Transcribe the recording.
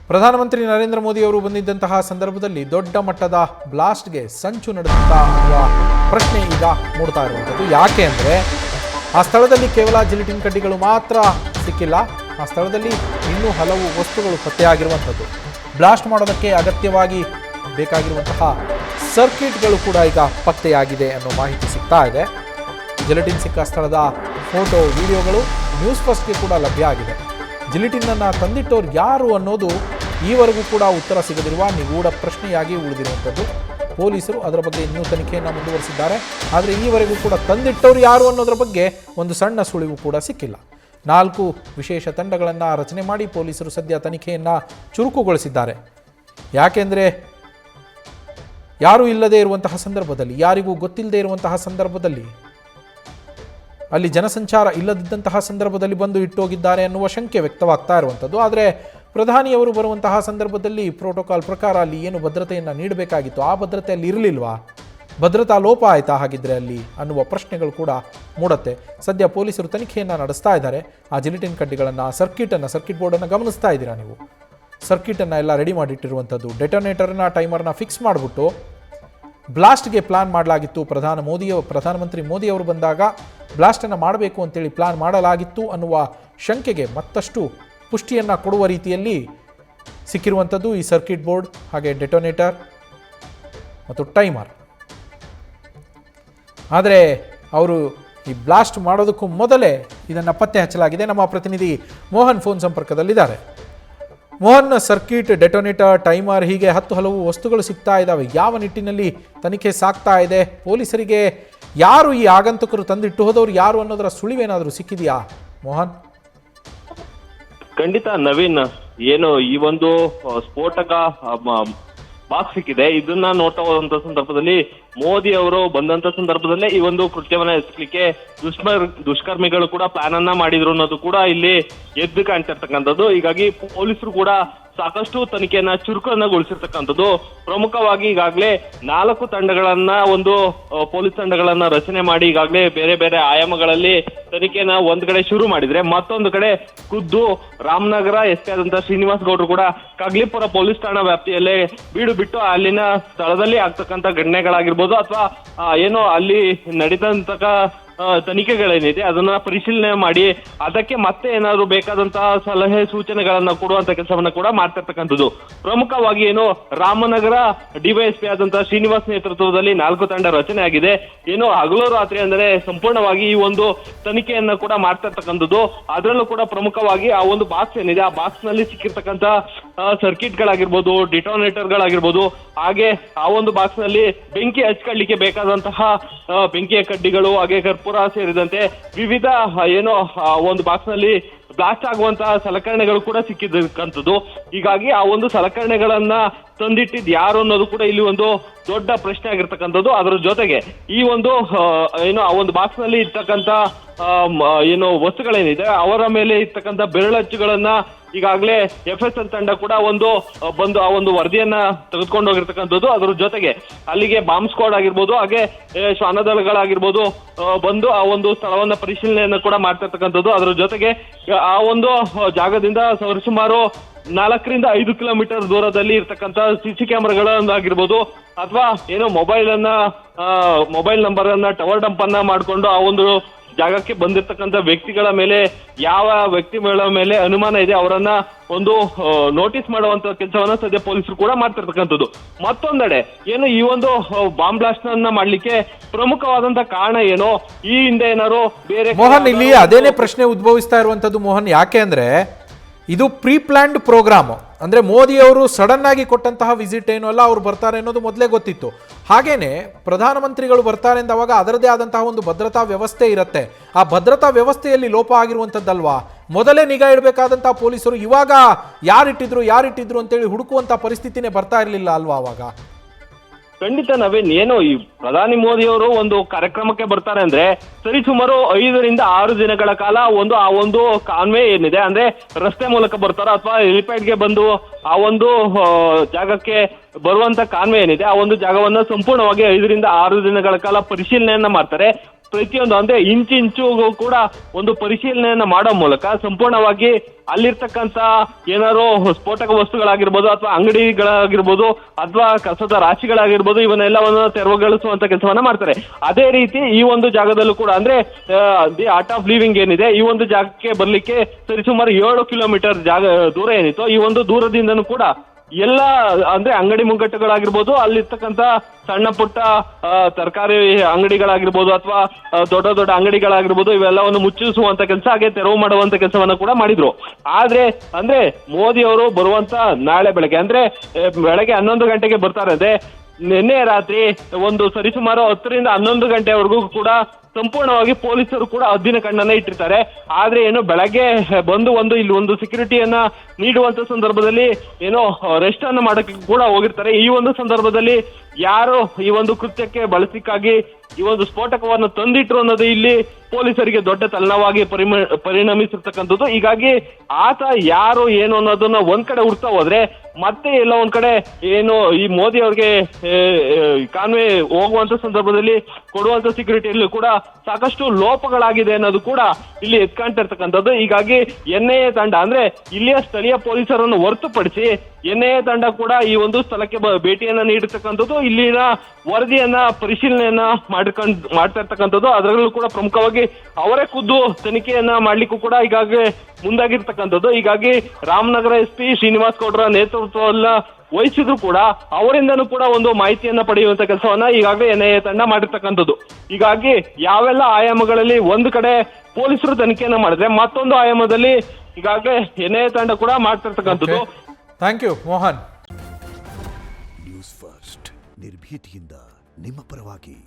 ಪ್ರಧಾನಮಂತ್ರಿ ನರೇಂದ್ರ ಮೋದಿ ಅವರು ಬಂದಿದ್ದಂತಹ ಸಂದರ್ಭದಲ್ಲಿ ದೊಡ್ಡ ಮಟ್ಟದ ಬ್ಲಾಸ್ಟ್ಗೆ ಸಂಚು ನಡೆಸುತ್ತಾ ಅನ್ನುವ ಪ್ರಶ್ನೆ ಈಗ ಮೂಡ್ತಾ ಇರುವಂಥದ್ದು. ಯಾಕೆ ಅಂದರೆ ಆ ಸ್ಥಳದಲ್ಲಿ ಕೇವಲ ಜಿಲಿಟಿನ್ ಕಡ್ಡಿಗಳು ಮಾತ್ರ ಸಿಕ್ಕಿಲ್ಲ, ಆ ಸ್ಥಳದಲ್ಲಿ ಇನ್ನೂ ಹಲವು ವಸ್ತುಗಳು ಪತ್ತೆಯಾಗಿರುವಂಥದ್ದು. ಬ್ಲಾಸ್ಟ್ ಮಾಡೋದಕ್ಕೆ ಅಗತ್ಯವಾಗಿ ಬೇಕಾಗಿರುವಂತಹ ಸರ್ಕಿಟ್ಗಳು ಕೂಡ ಈಗ ಪತ್ತೆಯಾಗಿದೆ ಅನ್ನೋ ಮಾಹಿತಿ ಸಿಗ್ತಾ ಇದೆ. ಜಿಲಿಟಿನ್ ಸಿಕ್ಕ ಸ್ಥಳದ ಫೋಟೋ ವಿಡಿಯೋಗಳು ನ್ಯೂಸ್ ಫಸ್ಟ್ಗೆ ಕೂಡ ಲಭ್ಯ ಆಗಿದೆ. ಜಿಲಿಟಿನನ್ನು ತಂದಿಟ್ಟವ್ರು ಯಾರು ಅನ್ನೋದು ಈವರೆಗೂ ಕೂಡ ಉತ್ತರ ಸಿಗದಿರುವ ನಿಗೂಢ ಪ್ರಶ್ನೆಯಾಗಿ ಉಳಿದಿರುವಂಥದ್ದು. ಪೊಲೀಸರು ಅದರ ಬಗ್ಗೆ ಇನ್ನೂ ತನಿಖೆಯನ್ನು ಮುಂದುವರಿಸಿದ್ದಾರೆ. ಆದರೆ ಈವರೆಗೂ ಕೂಡ ತಂದಿಟ್ಟವ್ರು ಯಾರು ಅನ್ನೋದರ ಬಗ್ಗೆ ಒಂದು ಸಣ್ಣ ಸುಳಿವು ಕೂಡ ಸಿಕ್ಕಿಲ್ಲ. 4 ವಿಶೇಷ ತಂಡಗಳನ್ನು ರಚನೆ ಮಾಡಿ ಪೊಲೀಸರು ಸದ್ಯ ತನಿಖೆಯನ್ನು ಚುರುಕುಗೊಳಿಸಿದ್ದಾರೆ. ಯಾಕೆಂದರೆ ಯಾರೂ ಇಲ್ಲದೇ ಇರುವಂತಹ ಸಂದರ್ಭದಲ್ಲಿ, ಯಾರಿಗೂ ಗೊತ್ತಿಲ್ಲದೆ ಇರುವಂತಹ ಸಂದರ್ಭದಲ್ಲಿ, ಅಲ್ಲಿ ಜನಸಂಚಾರ ಇಲ್ಲದಿದ್ದಂತಹ ಸಂದರ್ಭದಲ್ಲಿ ಬಂದು ಇಟ್ಟೋಗಿದ್ದಾರೆ ಅನ್ನುವ ಶಂಕೆ ವ್ಯಕ್ತವಾಗ್ತಾ ಇರುವಂಥದ್ದು. ಆದರೆ ಪ್ರಧಾನಿಯವರು ಬರುವಂತಹ ಸಂದರ್ಭದಲ್ಲಿ ಪ್ರೋಟೋಕಾಲ್ ಪ್ರಕಾರ ಅಲ್ಲಿ ಏನು ಭದ್ರತೆಯನ್ನು ನೀಡಬೇಕಾಗಿತ್ತು ಆ ಭದ್ರತೆ ಅಲ್ಲಿ ಇರಲಿಲ್ವಾ? ಭದ್ರತಾ ಲೋಪ ಆಯಿತಾ ಹಾಗಿದ್ರೆ ಅಲ್ಲಿ ಅನ್ನುವ ಪ್ರಶ್ನೆಗಳು ಕೂಡ ಮೂಡುತ್ತೆ. ಸದ್ಯ ಪೊಲೀಸರು ತನಿಖೆಯನ್ನು ನಡೆಸ್ತಾ ಇದ್ದಾರೆ. ಆ ಜಿಲಿಟಿನ್ ಕಡ್ಡಿಗಳನ್ನು, ಸರ್ಕಿಟ್ ಬೋರ್ಡನ್ನು ಗಮನಿಸ್ತಾ ಇದ್ದೀರಾ ನೀವು. ಸರ್ಕಿಟನ್ನು ಎಲ್ಲ ರೆಡಿ ಮಾಡಿಟ್ಟಿರುವಂಥದ್ದು. ಡೆಟೋನೇಟರ್ನ ಟೈಮರ್ನ ಫಿಕ್ಸ್ ಮಾಡಿಬಿಟ್ಟು ಬ್ಲಾಸ್ಟ್ಗೆ ಪ್ಲಾನ್ ಮಾಡಲಾಗಿತ್ತು. ಪ್ರಧಾನಮಂತ್ರಿ ಮೋದಿ ಅವರು ಬಂದಾಗ ಬ್ಲಾಸ್ಟನ್ನು ಮಾಡಬೇಕು ಅಂತೇಳಿ ಪ್ಲಾನ್ ಮಾಡಲಾಗಿತ್ತು ಅನ್ನುವ ಶಂಕೆಗೆ ಮತ್ತಷ್ಟು ಪುಷ್ಟಿಯನ್ನು ಕೊಡುವ ರೀತಿಯಲ್ಲಿ ಸಿಕ್ಕಿರುವಂಥದ್ದು ಈ ಸರ್ಕಿಟ್ ಬೋರ್ಡ್, ಹಾಗೆ ಡೆಟೋನೇಟರ್ ಮತ್ತು ಟೈಮರ್. ಆದರೆ ಅವರು ಈ ಬ್ಲಾಸ್ಟ್ ಮಾಡೋದಕ್ಕೂ ಮೊದಲೇ ಇದನ್ನು ಪತ್ತೆ ಹಚ್ಚಲಾಗಿದೆ. ನಮ್ಮ ಪ್ರತಿನಿಧಿ ಮೋಹನ್ ಫೋನ್ ಸಂಪರ್ಕದಲ್ಲಿದ್ದಾರೆ. ಮೋಹನ್, ಸರ್ಕಿಟ್, ಡೆಟೋನೇಟರ್, ಟೈಮರ್ ಹೀಗೆ 10 ಹಲವು ವಸ್ತುಗಳು ಸಿಗ್ತಾ ಇದ್ದಾವೆ. ಯಾವ ನಿಟ್ಟಿನಲ್ಲಿ ತನಿಖೆ ಸಾಗ್ತಾ ಇದೆ? ಪೊಲೀಸರಿಗೆ ಯಾರು ಈ ಆಗಂತಕರು ತಂದಿಟ್ಟು ಹೋದವರು ಯಾರು ಅನ್ನೋದರ ಸುಳಿವೇನಾದರೂ ಸಿಕ್ಕಿದೆಯಾ ಮೋಹನ್? ಖಂಡಿತ ನವೀನ್, ಏನು ಈ ಒಂದು ಸ್ಫೋಟಕ ಬಾಕ್ಸ್ ಸಿಕ್ಕಿದೆ, ಇದನ್ನ ನೋಡ್ತಾ ಹೋದಂತ ಸಂದರ್ಭದಲ್ಲಿ ಮೋದಿ ಅವರು ಬಂದಂತ ಸಂದರ್ಭದಲ್ಲೇ ಈ ಒಂದು ಕೃತ್ಯವನ್ನ ಎಸಗಲಿಕ್ಕೆ ದುಷ್ಕರ್ಮಿಗಳು ಕೂಡ ಪ್ಲಾನ್ ಅನ್ನ ಮಾಡಿದ್ರು ಅನ್ನೋದು ಕೂಡ ಇಲ್ಲಿ ಎದ್ದು ಕಾಣ್ತಿರ್ತಕ್ಕಂಥದ್ದು. ಹೀಗಾಗಿ ಪೊಲೀಸರು ಕೂಡ ಸಾಕಷ್ಟು ತನಿಖೆಯನ್ನ ಚುರುಕನ್ನಗೊಳಿಸಿರ್ತಕ್ಕಂಥದ್ದು. ಪ್ರಮುಖವಾಗಿ ಈಗಾಗಲೇ 4 ತಂಡಗಳನ್ನ, ಒಂದು ಪೊಲೀಸ್ ತಂಡಗಳನ್ನ ರಚನೆ ಮಾಡಿ ಈಗಾಗಲೇ ಬೇರೆ ಬೇರೆ ಆಯಾಮಗಳಲ್ಲಿ ತನಿಖೆಯನ್ನ ಒಂದ್ ಕಡೆ ಶುರು ಮಾಡಿದ್ರೆ, ಮತ್ತೊಂದು ಕಡೆ ಖುದ್ದು ರಾಮನಗರ ಎಸ್ ಪಿ ಆದಂತಹ ಶ್ರೀನಿವಾಸ್ ಗೌಡ್ರು ಕೂಡ ಕಗ್ಲಿಪುರ ಪೊಲೀಸ್ ಠಾಣಾ ವ್ಯಾಪ್ತಿಯಲ್ಲೇ ಬೀಡು ಬಿಟ್ಟು ಅಲ್ಲಿನ ಸ್ಥಳದಲ್ಲಿ ಆಗ್ತಕ್ಕಂಥ ಘಟನೆಗಳಾಗಿರ್ಬೋದು ಅಥವಾ ಏನೋ ಅಲ್ಲಿ ನಡೀತಂತಕ್ಕ ತನಿಖೆಗಳೇನಿದೆ ಅದನ್ನ ಪರಿಶೀಲನೆ ಮಾಡಿ ಅದಕ್ಕೆ ಮತ್ತೆ ಏನಾದ್ರು ಬೇಕಾದಂತಹ ಸಲಹೆ ಸೂಚನೆಗಳನ್ನ ಕೊಡುವಂತ ಕೆಲಸವನ್ನ ಕೂಡ ಮಾಡ್ತಿರ್ತಕ್ಕಂಥದ್ದು. ಪ್ರಮುಖವಾಗಿ ಏನು ರಾಮನಗರ ಡಿವೈಎಸ್ಪಿ ಆದಂತಹ ಶ್ರೀನಿವಾಸ್ ನೇತೃತ್ವದಲ್ಲಿ 4 ತಂಡ ರಚನೆ ಆಗಿದೆ. ಏನು ಹಗಲು ರಾತ್ರಿ ಅಂದರೆ ಸಂಪೂರ್ಣವಾಗಿ ಈ ಒಂದು ತನಿಖೆಯನ್ನ ಕೂಡ ಮಾಡ್ತಿರ್ತಕ್ಕಂಥದ್ದು. ಅದರಲ್ಲೂ ಕೂಡ ಪ್ರಮುಖವಾಗಿ ಆ ಒಂದು ಬಾಕ್ಸ್ ಏನಿದೆ, ಆ ಬಾಕ್ಸ್ ನಲ್ಲಿ ಸಿಕ್ಕಿರ್ತಕ್ಕಂಥ ಸರ್ಕಿಟ್ ಗಳಾಗಿರ್ಬೋದು, ಡಿಟೋನೇಟರ್ ಗಳಾಗಿರ್ಬೋದು, ಹಾಗೆ ಆ ಒಂದು ಬಾಕ್ಸ್ ನಲ್ಲಿ ಬೆಂಕಿ ಹಚ್ಕೊಳ್ಳಿಕ್ಕೆ ಬೇಕಾದಂತಹ ಬೆಂಕಿಯ ಕಡ್ಡಿಗಳು, ಹಾಗೆ ಕರ್ಪೂರ ಸೇರಿದಂತೆ ವಿವಿಧ ಏನು ಒಂದು ಬಾಕ್ಸ್ ನಲ್ಲಿ ಬ್ಲಾಸ್ಟ್ ಆಗುವಂತಹ ಸಲಕರಣೆಗಳು ಕೂಡ ಸಿಕ್ಕಿರ್ತಕ್ಕಂಥದ್ದು. ಹೀಗಾಗಿ ಆ ಒಂದು ಸಲಕರಣೆಗಳನ್ನ ತಂದಿಟ್ಟಿದ್ ಯಾರು ಅನ್ನೋದು ಕೂಡ ಇಲ್ಲಿ ಒಂದು ದೊಡ್ಡ ಪ್ರಶ್ನೆ ಆಗಿರ್ತಕ್ಕಂಥದ್ದು. ಅದರ ಜೊತೆಗೆ ಈ ಒಂದು ಏನು ಆ ಒಂದು ಬಾಕ್ಸ್ ನಲ್ಲಿ ಇರ್ತಕ್ಕಂಥ ಏನು ವಸ್ತುಗಳೇನಿದೆ ಅವರ ಮೇಲೆ ಇರ್ತಕ್ಕಂಥ ಬೆರಳಚ್ಚುಗಳನ್ನ ಈಗಾಗಲೇ FSL ತಂಡ ಕೂಡ ಬಂದು ಆ ಒಂದು ವರದಿಯನ್ನ ತೆಗೆದುಕೊಂಡು ಹೋಗಿರ್ತಕ್ಕಂಥದ್ದು. ಅದರ ಜೊತೆಗೆ ಅಲ್ಲಿಗೆ ಬಾಂಬ್ ಸ್ಕ್ವಾಡ್ ಆಗಿರ್ಬೋದು, ಹಾಗೆ ಶ್ವಾನದಳಗಳಾಗಿರ್ಬೋದು ಬಂದು ಆ ಒಂದು ಸ್ಥಳವನ್ನ ಪರಿಶೀಲನೆಯನ್ನ ಕೂಡ ಮಾಡ್ತಿರ್ತಕ್ಕಂಥದ್ದು. ಅದರ ಜೊತೆಗೆ ಆ ಒಂದು ಜಾಗದಿಂದ ಸುಮಾರು 4 ರಿಂದ 5 ಕಿಲೋಮೀಟರ್ ದೂರದಲ್ಲಿ ಇರ್ತಕ್ಕಂಥ CC ಕ್ಯಾಮೆರಾಗಳನ್ನಾಗಿರ್ಬೋದು ಅಥವಾ ಏನೋ ಮೊಬೈಲ್ ನಂಬರ್ ಅನ್ನ ಟವರ್ ಡಂಪ್ ಅನ್ನ ಮಾಡ್ಕೊಂಡು ಆ ಒಂದು ಜಾಗಕ್ಕೆ ಬಂದಿರ್ತಕ್ಕಂಥ ವ್ಯಕ್ತಿಗಳ ಮೇಲೆ, ಯಾವ ವ್ಯಕ್ತಿಗಳ ಮೇಲೆ ಅನುಮಾನ ಇದೆ ಅವರನ್ನ ಒಂದು ನೋಟಿಸ್ ಮಾಡುವಂತ ಕೆಲಸವನ್ನ ಸದ್ಯ ಪೊಲೀಸರು ಕೂಡ ಮಾಡ್ತಿರ್ತಕ್ಕಂಥದ್ದು. ಮತ್ತೊಂದೆಡೆ ಏನು ಈ ಒಂದು ಬಾಂಬ್ ಬ್ಲಾಸ್ಟ್ ಅನ್ನ ಮಾಡ್ಲಿಕ್ಕೆ ಪ್ರಮುಖವಾದಂತ ಕಾರಣ ಏನು, ಈ ಹಿಂದೆ ಏನಾದ್ರು ಬೇರೆ ಮೋಹನ್, ಇಲ್ಲಿ ಅದೇನೇ ಪ್ರಶ್ನೆ ಉದ್ಭವಿಸ್ತಾ ಇರುವಂತದ್ದು ಮೋಹನ್. ಯಾಕೆ ಅಂದ್ರೆ ಇದು ಪ್ರೀ ಪ್ಲಾನ್ಡ್ ಪ್ರೋಗ್ರಾಮ್. ಅಂದರೆ ಮೋದಿ ಅವರು ಸಡನ್ ಆಗಿ ಕೊಟ್ಟಂತಹ ವಿಸಿಟ್ ಏನೂ ಅಲ್ಲ, ಅವ್ರು ಬರ್ತಾರೆ ಅನ್ನೋದು ಮೊದಲೇ ಗೊತ್ತಿತ್ತು. ಹಾಗೇನೆ ಪ್ರಧಾನಮಂತ್ರಿಗಳು ಬರ್ತಾರೆ ಅಂದವಾಗ ಅದರದೇ ಆದಂತಹ ಒಂದು ಭದ್ರತಾ ವ್ಯವಸ್ಥೆ ಇರುತ್ತೆ. ಆ ಭದ್ರತಾ ವ್ಯವಸ್ಥೆಯಲ್ಲಿ ಲೋಪ ಆಗಿರುವಂಥದ್ದಲ್ವಾ? ಮೊದಲೇ ನಿಗಾ ಇಡಬೇಕಾದಂತಹ ಪೊಲೀಸರು ಇವಾಗ ಯಾರಿಟ್ಟಿದ್ರು ಅಂತೇಳಿ ಹುಡುಕುವಂತ ಪರಿಸ್ಥಿತಿನೇ ಬರ್ತಾ ಇರಲಿಲ್ಲ ಅಲ್ವಾ ಅವಾಗ? ಖಂಡಿತ ನವೀನ್, ಏನು ಈ ಪ್ರಧಾನಿ ಮೋದಿ ಅವರು ಒಂದು ಕಾರ್ಯಕ್ರಮಕ್ಕೆ ಬರ್ತಾರೆ ಅಂದ್ರೆ ಸರಿಸುಮಾರು 5 ರಿಂದ 6 ದಿನಗಳ ಕಾಲ ಆ ಒಂದು ಕಾನ್ವೆ ಏನಿದೆ ಅಂದ್ರೆ ರಸ್ತೆ ಮೂಲಕ ಬರ್ತಾರೋ ಅಥವಾ ಹೆಲಿಪ್ಯಾಡ್ಗೆ ಬಂದು ಆ ಒಂದು ಜಾಗಕ್ಕೆ ಬರುವಂತ ಕಾನ್ವೆ ಏನಿದೆ ಆ ಒಂದು ಜಾಗವನ್ನ ಸಂಪೂರ್ಣವಾಗಿ 5 ರಿಂದ 6 ದಿನಗಳ ಕಾಲ ಪರಿಶೀಲನೆಯನ್ನ ಮಾಡ್ತಾರೆ. ಪ್ರತಿಯೊಂದು ಅಂದ್ರೆ ಇಂಚಿಂಚು ಕೂಡ ಒಂದು ಪರಿಶೀಲನೆಯನ್ನ ಮಾಡೋ ಮೂಲಕ ಸಂಪೂರ್ಣವಾಗಿ ಅಲ್ಲಿರ್ತಕ್ಕಂತ ಏನಾದ್ರು ಸ್ಫೋಟಕ ವಸ್ತುಗಳಾಗಿರ್ಬೋದು ಅಥವಾ ಅಂಗಡಿಗಳಾಗಿರ್ಬೋದು ಅಥವಾ ಕಸದ ರಾಶಿಗಳಾಗಿರ್ಬೋದು ಇವನ್ನೆಲ್ಲವನ್ನ ತೆರವುಗೊಳಿಸುವಂತ ಕೆಲಸವನ್ನ ಮಾಡ್ತಾರೆ. ಅದೇ ರೀತಿ ಈ ಒಂದು ಜಾಗದಲ್ಲೂ ಕೂಡ ಅಂದ್ರೆ ದಿ ಆರ್ಟ್ ಆಫ್ ಲಿವಿಂಗ್ ಏನಿದೆ ಈ ಒಂದು ಜಾಗಕ್ಕೆ ಬರ್ಲಿಕ್ಕೆ ಸರಿಸುಮಾರು 7 ಕಿಲೋಮೀಟರ್ ದೂರ ಏನಿತ್ತು ಈ ಒಂದು ದೂರದಿಂದನೂ ಕೂಡ ಎಲ್ಲ ಅಂದ್ರೆ ಅಂಗಡಿ ಮುಂಗಟ್ಟುಗಳಾಗಿರ್ಬೋದು ಅಲ್ಲಿರ್ತಕ್ಕಂತ ಸಣ್ಣ ಪುಟ್ಟ ತರಕಾರಿ ಅಂಗಡಿಗಳಾಗಿರ್ಬೋದು ಅಥವಾ ದೊಡ್ಡ ದೊಡ್ಡ ಅಂಗಡಿಗಳಾಗಿರ್ಬೋದು ಇವೆಲ್ಲವನ್ನು ಮುಚ್ಚಿಸುವಂತ ಕೆಲಸ ಹಾಗೆ ತೆರವು ಮಾಡುವಂತ ಕೆಲಸವನ್ನ ಕೂಡ ಮಾಡಿದ್ರು. ಆದ್ರೆ ಅಂದ್ರೆ ಮೋದಿ ಅವರು ಬರುವಂತ ನಾಳೆ ಬೆಳಗ್ಗೆ ಅಂದ್ರೆ ಬೆಳಗ್ಗೆ 11 ಗಂಟೆಗೆ ಬರ್ತಾರೆ. ನಿನ್ನೆ ರಾತ್ರಿ ಒಂದು ಸರಿಸುಮಾರು 10 ರಿಂದ 11 ಗಂಟೆವರೆಗೂ ಕೂಡ ಸಂಪೂರ್ಣವಾಗಿ ಪೊಲೀಸರು ಕೂಡ ಹದ್ದಿನ ಕಣ್ಣನ್ನ ಇಟ್ಟಿರ್ತಾರೆ. ಆದ್ರೆ ಏನು ಬೆಳಗ್ಗೆ ಬಂದು ಇಲ್ಲಿ ಒಂದು ಸೆಕ್ಯೂರಿಟಿಯನ್ನ ನೀಡುವಂತ ಸಂದರ್ಭದಲ್ಲಿ ಏನೋ ರೆಸ್ಟ್ ಅನ್ನು ಮಾಡಕ್ಕೆ ಕೂಡ ಹೋಗಿರ್ತಾರೆ. ಈ ಒಂದು ಸಂದರ್ಭದಲ್ಲಿ ಯಾರು ಈ ಒಂದು ಕೃತ್ಯಕ್ಕೆ ಬಳಸಲಿಕ್ಕಾಗಿ ಈ ಒಂದು ಸ್ಫೋಟಕವನ್ನು ತಂದಿಟ್ರು ಅನ್ನೋದು ಇಲ್ಲಿ ಪೊಲೀಸರಿಗೆ ದೊಡ್ಡ ತಲೆನೋವಾಗಿ ಪರಿಣಮಿಸಿರ್ತಕ್ಕಂಥದ್ದು. ಹೀಗಾಗಿ ಆತ ಯಾರು ಏನು ಅನ್ನೋದನ್ನ ಒಂದ್ ಕಡೆ ಹುಡ್ತಾ ಹೋದ್ರೆ ಮತ್ತೆ ಎಲ್ಲ ಒಂದ್ ಕಡೆ ಏನು ಈ ಮೋದಿ ಅವ್ರಿಗೆ ಕಾನ್ವೆ ಹೋಗುವಂತ ಸಂದರ್ಭದಲ್ಲಿ ಕೊಡುವಂತ ಸೆಕ್ಯೂರಿಟಿಯಲ್ಲೂ ಕೂಡ ಸಾಕಷ್ಟು ಲೋಪಗಳಾಗಿದೆ ಅನ್ನೋದು ಕೂಡ ಇಲ್ಲಿ ಎತ್ಕಾಣ್ತಿರ್ತಕ್ಕಂಥದ್ದು. ಹೀಗಾಗಿ NIA ತಂಡ ಅಂದ್ರೆ ಇಲ್ಲಿಯ ಸ್ಥಳೀಯ ಪೊಲೀಸರನ್ನು ಹೊರತುಪಡಿಸಿ NIA ತಂಡ ಕೂಡ ಈ ಒಂದು ಸ್ಥಳಕ್ಕೆ ಭೇಟಿಯನ್ನ ನೀಡಿರ್ತಕ್ಕಂಥದ್ದು. ಇಲ್ಲಿನ ವರದಿಯನ್ನ ಪರಿಶೀಲನೆಯನ್ನ ಮಾಡ್ತಾ ಇರ್ತಕ್ಕಂಥದ್ದು. ಅದರಲ್ಲೂ ಕೂಡ ಪ್ರಮುಖವಾಗಿ ಅವರೇ ಖುದ್ದು ತನಿಖೆಯನ್ನ ಮಾಡ್ಲಿಕ್ಕೂ ಕೂಡ ಈಗಾಗಲೇ ಮುಂದಾಗಿರ್ತಕ್ಕಂಥದ್ದು. ಹೀಗಾಗಿ ರಾಮನಗರ SP ಶ್ರೀನಿವಾಸ್ ಗೌಡ್ರ ನೇತೃತ್ವವನ್ನ ವಹಿಸಿದ್ರು ಕೂಡ ಅವರಿಂದನೂ ಕೂಡ ಒಂದು ಮಾಹಿತಿಯನ್ನ ಪಡೆಯುವಂತ ಕೆಲಸವನ್ನ ಈಗಾಗಲೇ NIA ತಂಡ ಮಾಡಿರ್ತಕ್ಕಂಥದ್ದು. ಹೀಗಾಗಿ ಯಾವೆಲ್ಲ ಆಯಾಮಗಳಲ್ಲಿ ಒಂದು ಕಡೆ ಪೊಲೀಸರು ತನಿಖೆಯನ್ನ ಮಾಡಿದ್ರೆ ಮತ್ತೊಂದು ಆಯಾಮದಲ್ಲಿ ಈಗಾಗಲೇ NIA ತಂಡ ಕೂಡ ಮಾಡ್ತಿರ್ತಕ್ಕಂಥದ್ದು. Thank you Mohan. News first ನಿರ್ಭೀತಿಯಿಂದ ನಿಮ್ಮ ಪರವಾಗಿ.